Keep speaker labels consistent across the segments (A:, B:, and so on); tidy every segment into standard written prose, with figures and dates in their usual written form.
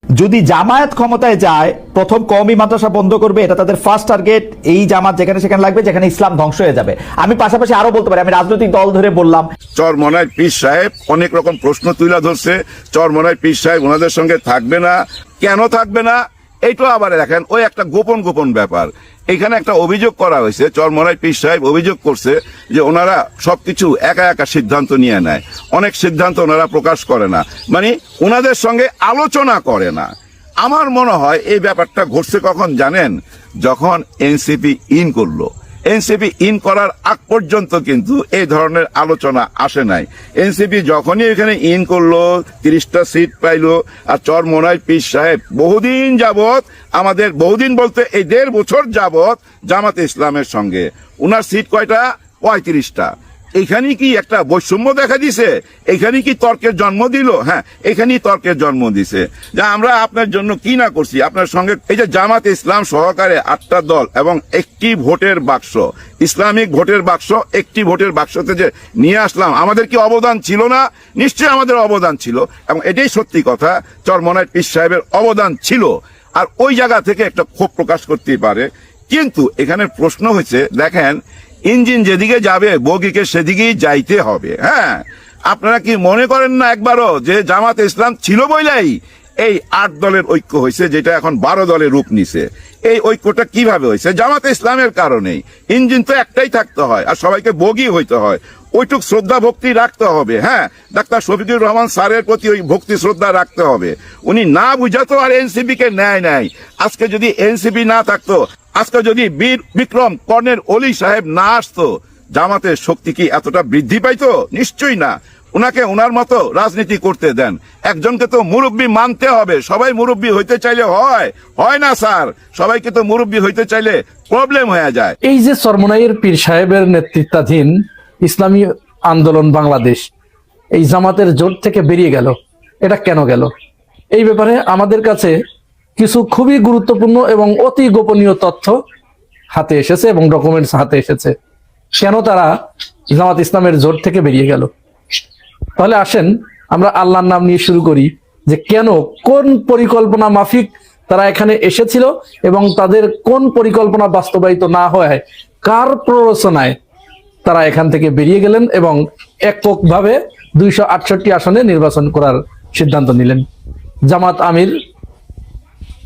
A: যদি জামায়াত ক্ষমতায় যায় প্রথম কওমি মাদ্রাসা বন্ধ করবে, এটা তাদের ফার্স্ট টার্গেট। এই জামাত যেখানে সেখানে লাগবে, যেখানে ইসলাম ধ্বংস হয়ে যাবে। আমি পাশাপাশি আরো বলতে পারি, আমি রাজনৈতিক দল ধরে বললাম,
B: চরমনায় পীর সাহেব অনেক রকম প্রশ্ন তুলে ধরছে। চরমনায় পীর সাহেব ওনাদের সঙ্গে থাকবে না, কেন থাকবে না এইটাও আবার দেখেন ওই একটা গোপন গোপন ব্যাপার। এখানে একটা অভিযোগ করা হয়েছে, চরমনায় পীর সাহেব অভিযোগ করছে যে ওনারা সবকিছু একা একা সিদ্ধান্ত নিয়ে নেয়, অনেক সিদ্ধান্ত ওনারা প্রকাশ করে না, মানে ওনাদের সঙ্গে আলোচনা করে না। আমার মনে হয় এই ব্যাপারটা ঘটছে কখন জানেন, যখন এনসিপি ইন করলো। এনসিপি ইন করার আগ পর্যন্ত কিন্তু এই ধরনের আলোচনা আসে নাই। এনসিপি যখনই এখানে ইন করলো, 30টা সিট পাইলো, আর চরমনায় পীর সাহেব বহুদিন যাবত, আমাদের বহুদিন বলতে এই 1.5 বছর যাবত জামাতে ইসলামের সঙ্গে। উনার সিট কয়টা? 35টা। এখানে কি একটা বৈষম্য দেখা দিছে? এখানে কি তর্কের জন্ম দিল? হ্যাঁ, এখানেই তর্কের জন্ম দিছে যে আমরা আপনার জন্য কি না করছি আপনার সঙ্গে। এই যে জামাত ইসলাম সহকারে 8টা দল এবং একটি ভোটের বাক্স, ইসলামিক ভোটের বাক্স, একটি ভোটের বাক্সতে যে নিয়ে আসলাম, আমাদের কি অবদান ছিল না? নিশ্চয়ই আমাদের অবদান ছিল, এবং এটাই সত্যি কথা, চরমনায় পীর সাহেবের অবদান ছিল। আর ওই জায়গা থেকে একটা ক্ষোভ প্রকাশ করতেই পারে। কিন্তু এখানে প্রশ্ন হচ্ছে, দেখেন ইঞ্জিন যেদিকে যাবে বগিকে সেদিকেই যাইতে হবে। হ্যাঁ, আপনারা কি মনে করেন না একবারও যে জামাত ইসলাম ছিল বইলাই এই 8 দলের ঐক্য হয়েছে, যেটা এখন 12 দলের রূপ নিছে? এই ঐক্যটা কিভাবে হয়েছে? জামাত ইসলামের কারণেই। ইঞ্জিন তো একটাই থাকতে হয়, আর সবাইকে বগি হইতে হয়, ওইটুক শ্রদ্ধা ভক্তি রাখতে হবে। হ্যাঁ, ডাক্তার শফিকুর রহমান স্যারের প্রতি ওই ভক্তি শ্রদ্ধা রাখতে হবে। উনি না বুঝাতো আর এনসিপি কে ন্যায় নাই। আজকে যদি এনসিপি না থাকতো, আজকে যদি বীর বিক্রম কর্নেল অলি সাহেব না আসতো, জামাতের শক্তি কি এতটা বৃদ্ধি পাইতো? নিশ্চয়ই না। উনাকে উনার মতো রাজনীতি করতে দেন। একজনকে তো মুরব্বী মানতে হবে। সবাই মুরব্বী হইতে চাইলে হয় না স্যার, সবাইকে তো মুরব্বী হইতে চাইলে প্রবলেম হয়ে যায়।
C: এই যে চরমনাইয়ের পীর সাহেবের নেতৃত্বাধীন ইসলামী আন্দোলন বাংলাদেশ এই জামাতের জোট থেকে বেরিয়ে গেল, এটা কেন গেল? এই ব্যাপারে আমাদের কাছে কিছু খুবই গুরুত্বপূর্ণ এবং অতি গোপনীয় তথ্য হাতে এসেছে এবং ডকুমেন্টস হাতে এসেছে। কেন তারা জামাত ইসলামের জোট থেকে বেরিয়ে গেল? তাহলে আসেন আমরা আল্লাহর নাম নিয়ে শুরু করি, যে কেন, কোন পরিকল্পনা মাফিক তারা এখানে এসেছিল এবং তাদের কোন পরিকল্পনা বাস্তবায়িত না হয়, কার প্ররোচনায় তারা এখান থেকে বেরিয়ে গেলেন এবং এককভাবে 268 আসনে নির্বাচন করার সিদ্ধান্ত নিলেন। জামাত আমির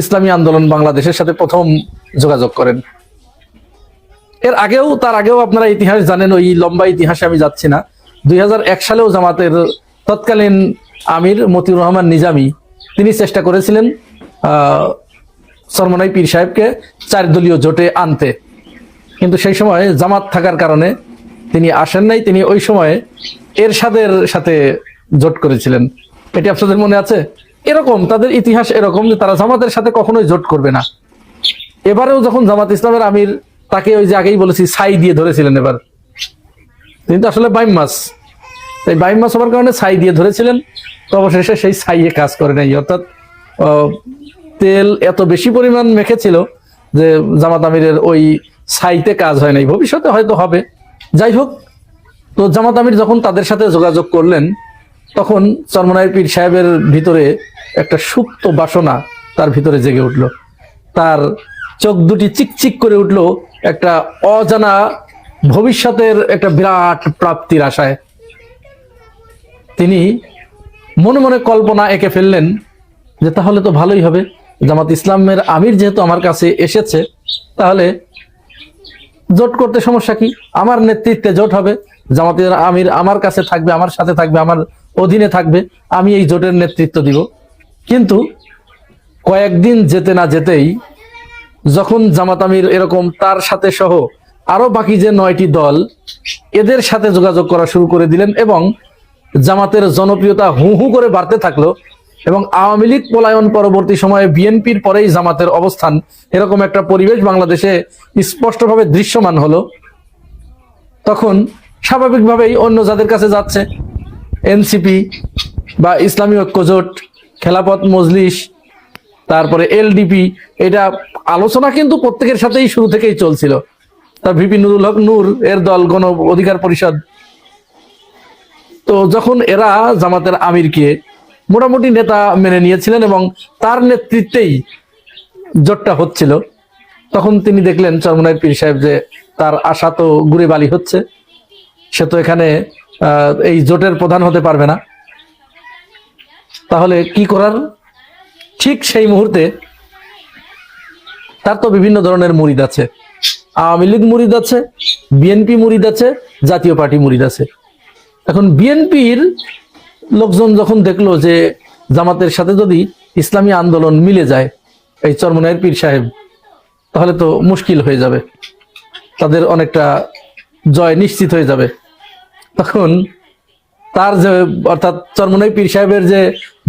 C: ইসলামী আন্দোলন বাংলাদেশের সাথে প্রথম যোগাযোগ করেন। তার আগেও আপনারা ইতিহাস জানেন, ওই লম্বা ইতিহাসে আমি যাচ্ছি না। 2001 সালেও জামাতের তৎকালীন আমির মতিউর রহমান নিজামী তিনি চেষ্টা করেছিলেন চরমনাই পীর সাহেবকে 4 দলীয় জোটে আনতে, কিন্তু সেই সময় জামাত থাকার কারণে তিনি আসেন নাই। তিনি ওই সময়ে এরশাদের সাথে জোট করেছিলেন, এটি আপনাদের মনে আছে? এরকম তাদের ইতিহাস এরকম যে তারা জামাতের সাথে কখনোই জোট করবে না। এবারেও যখন জামাত ইসলামের আমির তাকে ওই যে আগেই বলেছি ছাই দিয়ে ধরেছিলেন, এবার তিনি তো আসলে বাইম মাছ, তাই বাইম মাছ হওয়ার কারণে ছাই দিয়ে ধরেছিলেন। তো অবশেষে সেই ছাইয়ে কাজ করে নাই, অর্থাৎ তেল এত বেশি পরিমাণ মেখেছিল যে জামাত আমিরের ওই ছাইতে কাজ হয় নাই। ভবিষ্যতে হয়তো হবে। যাই হোক, তো জামাত আমির যখন তাদের সাথে যোগাযোগ করলেন, তখন চরমনাই পীর সাহেবের ভিতরে একটা সুপ্ত বাসনা তার ভিতরে জেগে উঠল। তার চোখ দুটি চিকচিক করে উঠল একটা অজানা ভবিষ্যতের একটা বিরাট প্রাপ্তির আশায়। তিনি মনে মনে কল্পনা এঁকে ফেললেন যে তাহলে তো ভালোই হবে, জামাত ইসলামের আমির যেহেতু আমার কাছে এসেছে, তাহলে জোট করতে সমস্যা কি? আমার নেতৃত্বে জোট হবে, জামাতের আমির আমার কাছে থাকবে, আমার সাথে থাকবে, আমার অধীনে থাকবে, আমি এই জোটের নেতৃত্ব দিব। কিন্তু কয়েকদিন যেতে না যেতেই যখন জামাত আমির এরকম তার সাথে সহ আরো বাকি যে 9টি দল, এদের সাথে যোগাযোগ করা শুরু করে দিলেন এবং জামাতের জনপ্রিয়তা হু হু করে বাড়তে থাকলো, এবং আওয়ামী লীগ পলায়ন পরবর্তী সময়ে বিএনপির পরেই জামাতের অবস্থান, এরকম একটা পরিবেশ বাংলাদেশে স্পষ্টভাবে দৃশ্যমান হলো। তখন স্বাভাবিকভাবেই অন্য যাদের কাছে যাচ্ছে, এনসিপি বা ইসলামী ঐক্যজোট, খেলাফত মজলিস, তারপরে এলডিপি, এটা আলোচনা কিন্তু প্রত্যেকের সাথেই শুরু থেকেই চলছিল। তার ভিপি নুরুল হক নূর এর দল গণ অধিকার পরিষদ। তো যখন এরা জামাতের আমিরকে মোটামুটি নেতা মেনে নিয়েছিলেন এবং তার নেতৃত্বেই জোটটা হচ্ছিল। তখন তিনি দেখলেন চরমনায়ের পীর সাহেব যে তার আশা তো গুড়ে বালি হচ্ছে, সে তো এখানে এই জোটের প্রধান হতে পারবে না, তাহলে কি করার। ঠিক সেই মুহূর্তে তার তো বিভিন্ন ধরনের মুরিদ আছে, আওয়ামী লীগ মুরিদ আছে, বিএনপি মুরিদ আছে, জাতীয় পার্টি মুরিদ আছে। এখন বিএনপির লোকজন যখন দেখলো যে জামাতের সাথে যদি ইসলামী আন্দোলন মিলে যায় এই চরমনায়ের পীর সাহেব, তাহলে তো মুশকিল হয়ে যাবে, তাদের অনেকটা জয় নিশ্চিত হয়ে যাবে। তখন তার যে অর্থাৎ চরমনায়ের পীর সাহেবের যে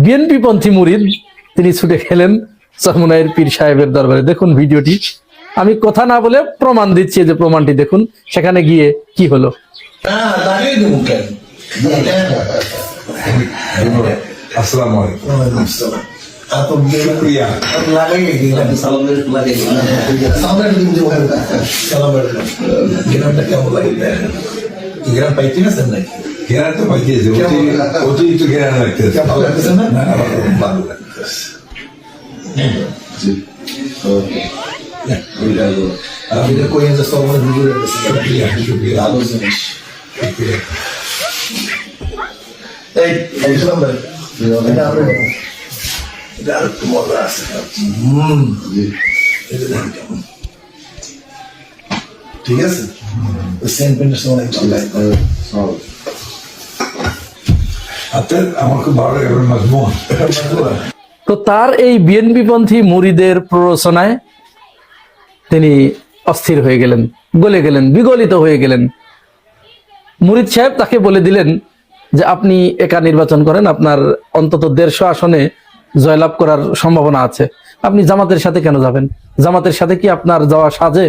C: বিএনপি পন্থী মুরিদ, তিনি ছুটে গেলেন চরমনায়ের পীর সাহেবের দরবারে। দেখুন ভিডিওটি, আমি কথা না বলে প্রমাণ দিচ্ছি, যে প্রমাণটি দেখুন সেখানে গিয়ে কি হলো।
D: আসসালামু আলাইকুম। ঘেরান তো পাইতেছে, অতিরিক্ত ঘেরান লাগতেছে, ভালো লাগতেছে।
E: ঠিক আছে,
D: আমার খুব ভালো লাগে মজমুন।
C: তো তার এই বিএনপি পন্থী মুরিদের প্ররোচনায় তিনি অস্থির হয়ে গেলেন, গলে গেলেন, বিগলিত হয়ে গেলেন। মুরিদ সাহেব তাকে বলে দিলেন যে আপনি একা নির্বাচন করেন, আপনার অন্তত 150 আসনে জয়লাভ করার সম্ভাবনা আছে, আপনি জামাতের সাথে কেন যাবেন? জামাতের সাথে কি আপনার যাওয়া সাজে?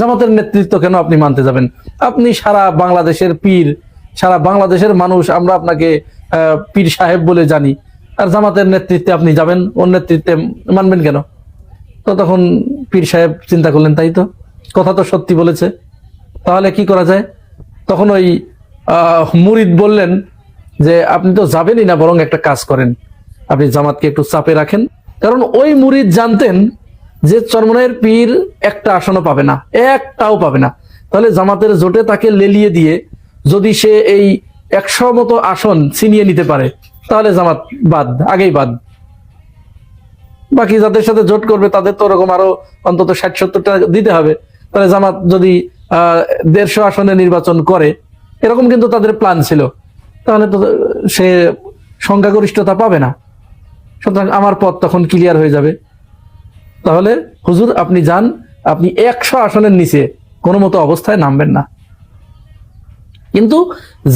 C: জামাতের নেতৃত্ব কেন আপনি মানতে যাবেন? আপনি সারা বাংলাদেশের পীর, সারা বাংলাদেশের মানুষ আমরা আপনাকে পীর সাহেব বলে জানি, আর জামাতের নেতৃত্বে আপনি যাবেন, ওর নেতৃত্বে মানবেন কেন? তো তখন পীর সাহেব চিন্তা করলেন, তাই তো, কথা তো সত্যি বলেছে, তাহলে কি করা যায়? তখন ওই মুরিদ বললেন যে আপনি তো যাবেনই না, বরং একটা কাজ করেন, আপনি জামাতকে একটু চাপে রাখেন। কারণ ওই মুরিদ জানতেন যে চরমনায়ের পীর একটা আসনও পাবে না, একটাও পাবে না। তাহলে জামাতের জোটে তাকে লেলিয়ে দিয়ে যদি সে এই 100 মতো আসন ছিনিয়ে নিতে পারে, তাহলে জামাত বাদ, আগেই বাদ। বাকি যাদের সাথে জোট করবে তাদের তো ওরকম আরো অন্তত 60-70টা দিতে হবে। তাহলে জামাত যদি 150 আসনে নির্বাচন করে, এরকম কিন্তু তাদের প্ল্যান ছিল, তাহলে তো সে সংখ্যাগরিষ্ঠতা পাবে না। সুতরাং আমার পথ তখন ক্লিয়ার হয়ে যাবে। তাহলে হুজুর আপনি যান, আপনি 100 আসনের নিচে কোনো মতো অবস্থায় নামবেন না। কিন্তু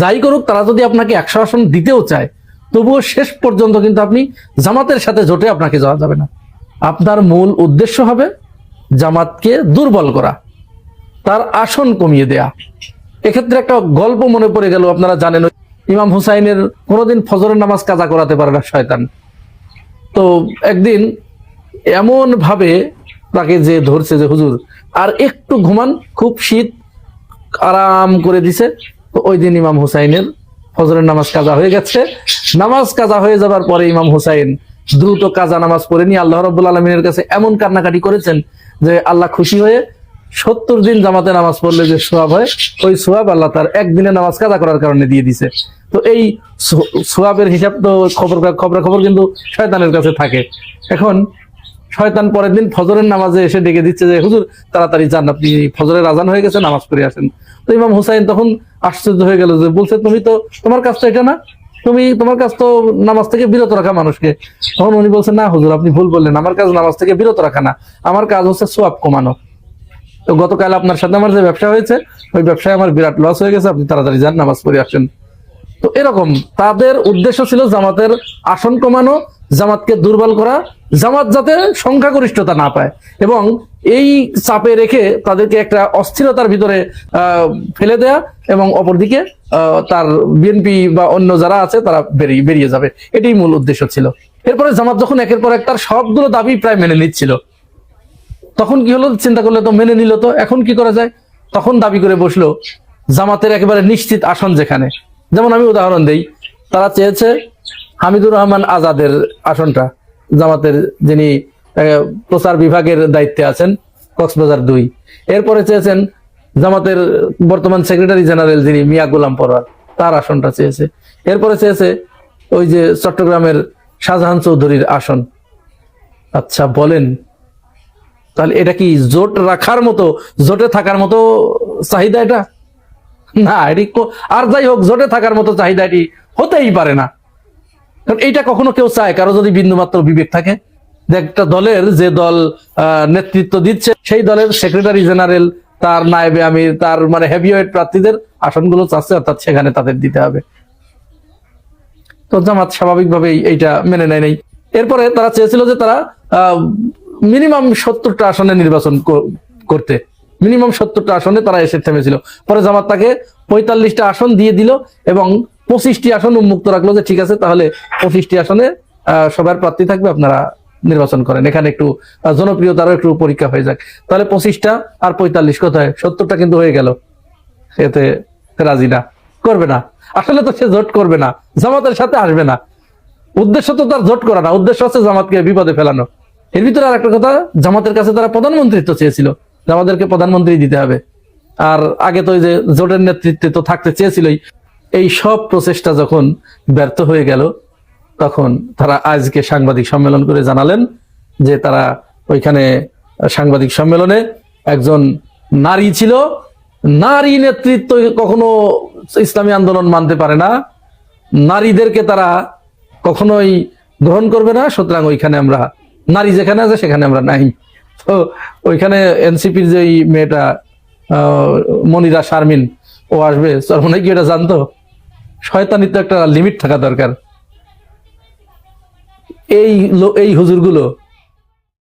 C: যাই করুক, তারা যদি আপনাকে 100 আসন দিতেও চায়, তবুও শেষ পর্যন্ত কিন্তু আপনি জামাতের সাথে জোটে আপনাকে যাওয়া যাবে না। আপনার মূল উদ্দেশ্য হবে জামাতকে দুর্বল করা, তার আসন কমিয়ে দেয়া। এক্ষেত্রে একটা গল্প মনে পড়ে গেল, আপনারা জানেন ইমাম হুসাইনের কোনোদিন ফজরের নামাজ কাজা করাতে পারে না শয়তান। তো একদিন এমন ভাবে তাকে যে ধরছে যে হুজুর আর একটু ঘুমান, খুব শীত, আরাম করে দিছে। তো ওই দিন ইমাম হুসাইনের ফজরের নামাজ কাজা হয়ে গেছে। নামাজ কাজা হয়ে যাবার পরে ইমাম হুসাইন দ্রুত কাজা নামাজ পড়ে নিয়ে আল্লাহ রাব্বুল আলামিনের কাছে এমন কান্নাকাটি করেছেন যে আল্লাহ খুশি হয়ে 70 দিন জামাতে নামাজ পড়লে যে সোয়াব হয়, ওই সোয়াব আল্লাহ তার একদিনে নামাজ কাজা করার কারণে দিয়ে দিছে। তো এই সোয়াবের হিসাব তো খবর কিন্তু শয়তানের কাছে থাকে। এখন শয়তান পরের দিন ফজরের নামাজে এসে ডেকে দিচ্ছে যে হুজুর তাড়াতাড়ি যান, আপনি ফজরের আজান হয়ে গেছে, নামাজ পড়ে আসেন। তো ইমাম হুসাইন তখন আশ্চর্য হয়ে গেল, যে বলছে তুমি তো, তোমার কাজ তো এটা না, তোমার কাজ তো নামাজ থেকে বিরত রাখা মানুষকে। তখন উনি বলছেন, না হুজুর আপনি ভুল বললেন, আমার কাজ নামাজ থেকে বিরত রাখা না, আমার কাজ হচ্ছে সোয়াব কমানো। তো গতকাল আপনার সাথে আমার যে ব্যবসা হয়েছে, ওই ব্যবসায় আমার বিরাট লস হয়ে গেছে, আপনি তাড়াতাড়ি যান, নামাজ পড়ে আসেন। তো এরকম তাদের উদ্দেশ্য ছিল জামাতের আসন কমানো, জামাতকে দুর্বল করা, জামাত যাতে সংখ্যাগরিষ্ঠতা না পায়, এবং এই চাপে রেখে তাদেরকে একটা অস্থিরতার ভিতরে ফেলে দেয়া, এবং অপরদিকে তার বিএনপি বা অন্য যারা আছে তারা বেরিয়ে যাবে, এটাই মূল উদ্দেশ্য ছিল। এরপরে জামাত যখন একের পর এক তার সবগুলো দাবি প্রায় মেনে নিচ্ছিল, তখন কি হলো, চিন্তা করলে তো মেনে নিল, তো এখন কি করা যায়? তখন দাবি করে বসলো জামাতের একেবারে নিশ্চিত আসন যেখানে, যেমন আমি উদাহরণ দেই, তারা চেয়েছে হামিদুর রহমান আজাদের আসনটা, জামাতের যিনি প্রচার বিভাগের দায়িত্বে আছেন, কক্সবাজার 2। এরপরে চেয়েছেন জামাতের বর্তমান সেক্রেটারি জেনারেল যিনি মিয়া গোলাম পরোয়ার, তার আসনটা চেয়েছে। এরপরে চেয়েছে ওই যে চট্টগ্রামের শাহজাহান চৌধুরীর আসন। আচ্ছা বলেন, তাহলে এটা কি জোট রাখার মতো, জোটে থাকার মতো চাহিদা এটা? না, এটি আর যাই হোক, জোটে থাকার মতো চাহিদা এটি হতেই পারে না। কারণ এইটা কখনো কেউ চায়, কারো যদি বিন্দুমাত্র বিবেক থাকে, যে একটা দলের, যে দল নেতৃত্ব দিচ্ছে সেই দলের সেক্রেটারি জেনারেল, তার নায়েবে আমির, তার মানে হেভিওয়েট প্রার্থীদের আসনগুলো চাচ্ছে, অর্থাৎ সেখানে তাদের দিতে হবে। তো জামাত স্বাভাবিকভাবেই এইটা মেনে নেয় নাই। এরপরে তারা চেয়েছিল যে তারা মিনিমাম 70টা আসনে নির্বাচন করতে, মিনিমাম 70টা আসনে তারা এসে থেমেছিল। পরে জামাত তাকে 45টা আসন দিয়ে দিল এবং 25টি আসন উন্মুক্ত রাখলো, যে ঠিক আছে তাহলে 25টি আসনে সবার প্রার্থী থাকবে, আপনারা নির্বাচন করেন, এখানে একটু জনপ্রিয়তারও একটু পরীক্ষা হয়ে যাক। তাহলে 25টা আর 45 কোথায়, 70টা কিন্তু হয়ে গেল। এতে রাজি না, করবে না। আসলে তো সে জোট করবে না, জামাতের সাথে আসবে না। উদ্দেশ্য তো তার জোট করা না, উদ্দেশ্য হচ্ছে জামাতকে বিপদে ফেলানো। এর ভিতরে আর একটা কথা, জামাতের কাছে তারা প্রধানমন্ত্রিত্ব চেয়েছিল, আমাদেরকে প্রধানমন্ত্রী দিতে হবে। আর আগে তো ওই যে জোটের নেতৃত্বে তো থাকতে চেয়েছিলই। এই সব প্রচেষ্টা যখন ব্যর্থ হয়ে গেল, তখন তারা আজকে সাংবাদিক সম্মেলন করে জানালেন যে তারা ওইখানে সাংবাদিক সম্মেলনে একজন নারী ছিল, নারী নেতৃত্ব কখনো ইসলামী আন্দোলন মানতে পারে না, নারীদেরকে তারা কখনোই গ্রহণ করবে না, সুতরাং ওইখানে আমরা, নারী যেখানে আছে সেখানে আমরা নাই। তো ওইখানে এনসিপির যে মেয়েটা মনিরা শারমিন, ও আসবে, মনে কি এটা জানতো? শয়তানির তো একটা লিমিট থাকা দরকার। এই হুজুরগুলো